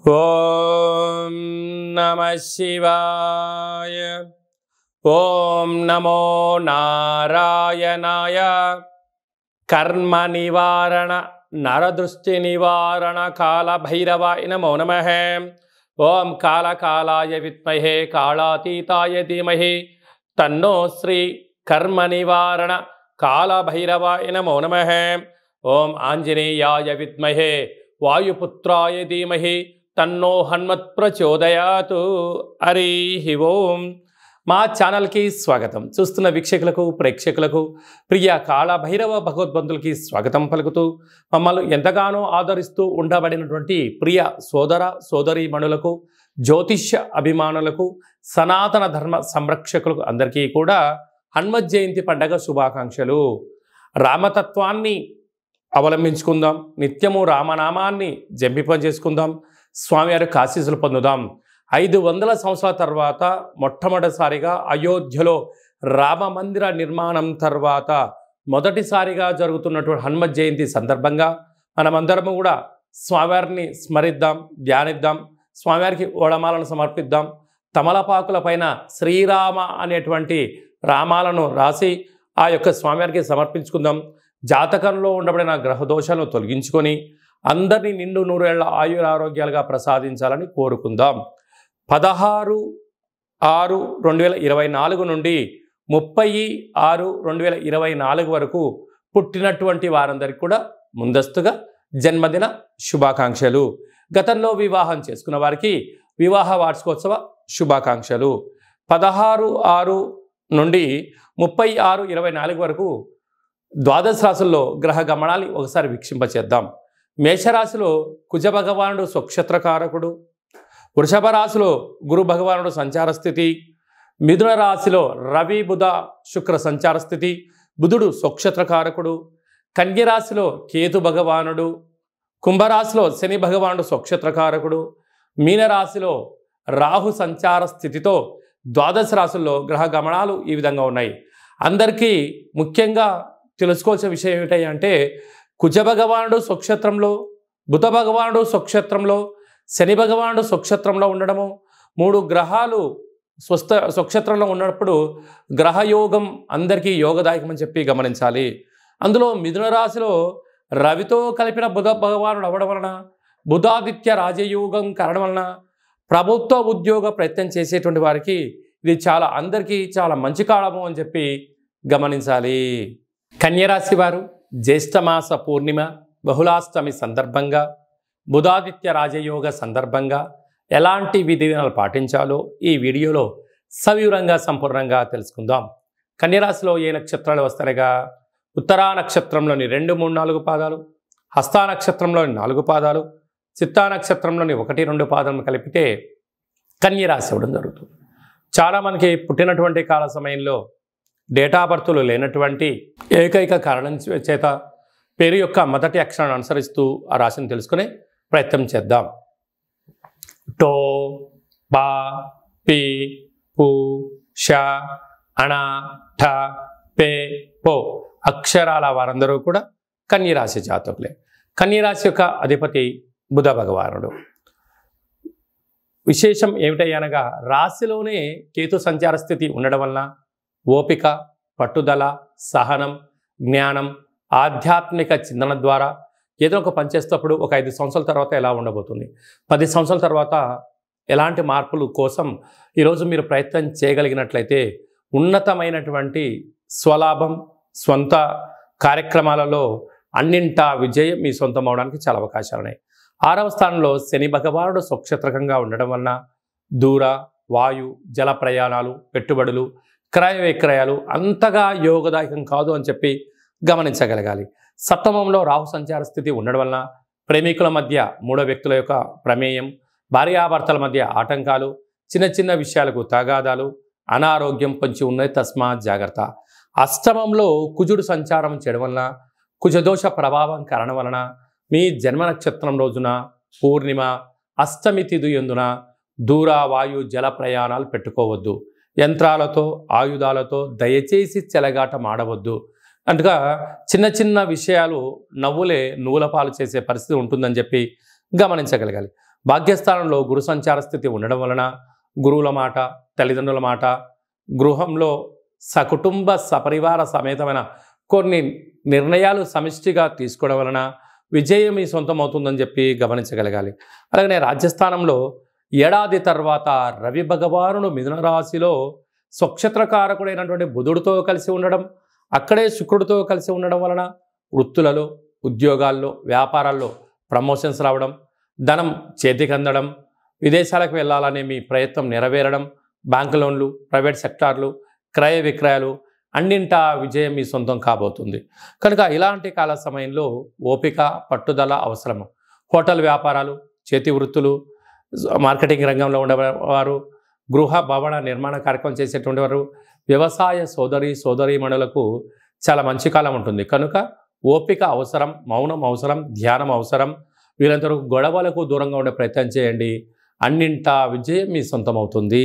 ఓం నమః శివాయ. ఓం నమో నారాయణాయ. కర్మ నివారణ నరదృష్టి నివారణ కాల భైరవాయ నమో నమః. ఓం కాళకాలాయ విద్మహే కాళాతీతాయ ధీమహి తన్నో శ్రీ కర్మ నివారణ కాల భైరవాయ నమో నమః. ఓం ఆంజనేయాయ విద్మహే వాయుపుత్రాయ ధీమహి తన్నో హనుమత్ ప్రచోదయాతు. హరి ఓం. మా ఛానల్కి స్వాగతం. చూస్తున్న వీక్షకులకు ప్రేక్షకులకు ప్రియ కాళభైరవ భగవద్బంధులకి స్వాగతం పలుకుతూ మమ్మల్ని ఎంతగానో ఆదరిస్తూ ఉండబడినటువంటి ప్రియ సోదర సోదరీమణులకు, జ్యోతిష్య అభిమానులకు, సనాతన ధర్మ సంరక్షకులకు అందరికీ కూడా హనుమత్ జయంతి పండగ శుభాకాంక్షలు. రామతత్వాన్ని అవలంబించుకుందాం, నిత్యము రామనామాన్ని జంపింపజేసుకుందాం, స్వామివారి ఆశీస్సులు పొందుదాం. 500 సంవత్సరాల తర్వాత మొట్టమొదటిసారిగా అయోధ్యలో రామ మందిర నిర్మాణం తర్వాత మొదటిసారిగా జరుగుతున్నటువంటి హనుమత్ జయంతి సందర్భంగా మనమందరము కూడా స్వామివారిని స్మరిద్దాం, ధ్యానిద్దాం, స్వామివారికి ఓడమాలను సమర్పిద్దాం. తమలపాకుల పైన శ్రీరామ అనేటువంటి రామాలను రాసి ఆ యొక్క స్వామివారికి సమర్పించుకుందాం. జాతకంలో ఉండబడిన గ్రహదోషాలను తొలగించుకొని అందరినీ నిండు నూరేళ్ల ఆయురారోగ్యాలుగా ప్రసాదించాలని కోరుకుందాం. 16/6/2024 నుండి 30/6/2024 వరకు పుట్టినటువంటి వారందరికీ కూడా ముందస్తుగా జన్మదిన శుభాకాంక్షలు. గతంలో వివాహం చేసుకున్న వారికి వివాహ వార్షికోత్సవ శుభాకాంక్షలు. 16/6 నుండి 30/6/24 వరకు ద్వాదశ రాశుల్లో గ్రహ గమనాన్ని ఒకసారి వీక్షింపచేద్దాం. మేషరాశిలో కుజ భగవానుడు స్వక్షత్రకారకుడు, వృషభ రాశిలో గురు భగవానుడు సంచార స్థితి, మిథున రాశిలో రవి బుధ శుక్ర సంచార స్థితి, బుధుడు స్వక్షత్రకారకుడు, కన్య రాశిలో కేతు భగవానుడు, కుంభరాశిలో శని భగవానుడు స్వక్షత్రకారకుడు, మీనరాశిలో రాహు సంచార స్థితితో ద్వాదశ రాశుల్లో గ్రహ గమనాలు ఈ విధంగా ఉన్నాయి. అందరికీ ముఖ్యంగా తెలుసుకోవాల్సిన విషయం ఏమిటంటే కుజ భగవానుడు స్వక్షేత్రంలో, బుధ భగవానుడు స్వక్షేత్రంలో, శని భగవానుడు స్వక్షేత్రంలో ఉండడము, 3 గ్రహాలు స్వక్షేత్రంలో ఉన్నప్పుడు గ్రహయోగం అందరికీ యోగదాయకం అని చెప్పి గమనించాలి. అందులో మిథున రాశిలో రవితో కలిపిన బుధ భగవానుడు అవ్వడం వలన, బుధాదిత్య రాజయోగం కారణం వలన ప్రభుత్వ ఉద్యోగ ప్రయత్నం చేసేటువంటి వారికి ఇది అందరికీ చాలా మంచి కాలము అని చెప్పి గమనించాలి. కన్యరాశి వారు జ్యేష్ఠమాస పూర్ణిమ బహుళాష్టమి సందర్భంగా, బుధాదిత్య రాజయోగ సందర్భంగా ఎలాంటి విధి విధానాలు పాటించాలో ఈ వీడియోలో సవివరంగా సంపూర్ణంగా తెలుసుకుందాం. కన్యరాశిలో ఏ నక్షత్రాలు వస్తాయిగా ఉత్తరా నక్షత్రంలోని 2, 3, 4 పాదాలు, హస్తా నక్షత్రంలోని 4 పాదాలు, చిత్తా నక్షత్రంలోని 1, 2 పాదాలను కలిపితే కన్యరాశి అవ్వడం జరుగుతుంది. చాలామందికి పుట్టినటువంటి కాల సమయంలో డేటా బర్తులు లేనటువంటి ఏకైక కారణం చేత పేరు యొక్క మొదటి అక్షరాన్ని అనుసరిస్తూ ఆ రాశిని తెలుసుకునే ప్రయత్నం చేద్దాం. టో, పా, పి, పు, ష, అణ, ఠ, పే, పో అక్షరాల వారందరూ కూడా కన్యరాశి జాతకులే. కన్యరాశి యొక్క అధిపతి బుధ భగవానుడు. విశేషం ఏమిటనగా రాశిలోనే కేతు సంచార స్థితి ఉండడం వలన ఓపిక, పట్టుదల, సహనం, జ్ఞానం, ఆధ్యాత్మిక చింతన ద్వారా ఏదో ఒక పని చేసేటప్పుడు ఒక 5 సంవత్సరాల తర్వాత ఎలా ఉండబోతుంది, 10 సంవత్సరాల తర్వాత ఎలాంటి మార్పుల కోసం ఈరోజు మీరు ప్రయత్నం చేయగలిగినట్లయితే ఉన్నతమైనటువంటి స్వలాభం, స్వంత కార్యక్రమాలలో అన్నింటా విజయం మీ సొంతం అవడానికి చాలా అవకాశాలు ఉన్నాయి. 6వ స్థానంలో శని భగవానుడు స్వక్షేత్రకంగా ఉండడం వలన దూర, వాయు, జల ప్రయాణాలు, పెట్టుబడులు, క్రయ విక్రయాలు అంతగా యోగదాయకం కాదు అని చెప్పి గమనించగలగాలి. సప్తమంలో రాహు సంచార స్థితి ఉండడం వలన ప్రేమికుల మధ్య 3 వ్యక్తుల యొక్క ప్రమేయం, భార్యాభర్తల మధ్య ఆటంకాలు, చిన్న చిన్న విషయాలకు తగాదాలు, అనారోగ్యం పొంచి ఉన్నది, తస్మాత్ జాగ్రత్త. అష్టమంలో కుజుడు సంచారం చేయడం వలన కుజదోష ప్రభావం కారణం వలన మీ జన్మ నక్షత్రం రోజున పూర్ణిమ, అష్టమి తిథి యందున దూర, వాయు, జల ప్రయాణాలు పెట్టుకోవద్దు. యంత్రాలతో, ఆయుధాలతో దయచేసి చెలగాటం ఆడవద్దు. అంటగా చిన్న చిన్న విషయాలు నవ్వులే నూలపాలు చేసే పరిస్థితి ఉంటుందని చెప్పి గమనించగలగాలి. భాగ్యస్థానంలో గురు సంచార స్థితి ఉండడం వలన గురువుల మాట, తల్లిదండ్రుల మాట, గృహంలో సకుటుంబ సపరివార సమేతమైన కొన్ని నిర్ణయాలు సమిష్టిగా తీసుకోవడం వలన విజయం మీ సొంతం అవుతుందని చెప్పి గమనించగలగాలి. అలాగనే రాజ్యస్థానంలో ఏడాది తర్వాత రవి భగవానుడు మిథున రాశిలో స్వక్షత్రకారకుడైనటువంటి బుధుడితో కలిసి ఉండడం, అక్కడే శుక్రుడితో కలిసి ఉండడం వలన వృత్తులలో, ఉద్యోగాల్లో, వ్యాపారాల్లో ప్రమోషన్స్ రావడం, ధనం చేతికి అందడం, విదేశాలకు వెళ్ళాలనే మీ ప్రయత్నం నెరవేరడం, బ్యాంకు లోన్లు, ప్రైవేట్ సెక్టార్లు, క్రయ విక్రయాలు అన్నింటా విజయం మీ సొంతం కాబోతుంది. కనుక ఇలాంటి కాల సమయంలో ఓపిక, పట్టుదల అవసరము. హోటల్ వ్యాపారాలు, చేతి వృత్తులు, మార్కెటింగ్ రంగంలో ఉండేవారు, గృహ భవన నిర్మాణ కార్యక్రమం చేసేటువంటి వారు, వ్యవసాయ సోదరీమణులకు చాలా మంచి కాలం ఉంటుంది. కనుక ఓపిక అవసరం, మౌనం అవసరం, ధ్యానం అవసరం. వీరంతవరకు గొడవలకు దూరంగా ఉండే ప్రయత్నం చేయండి. అన్నింటా విజయం మీ సొంతం అవుతుంది.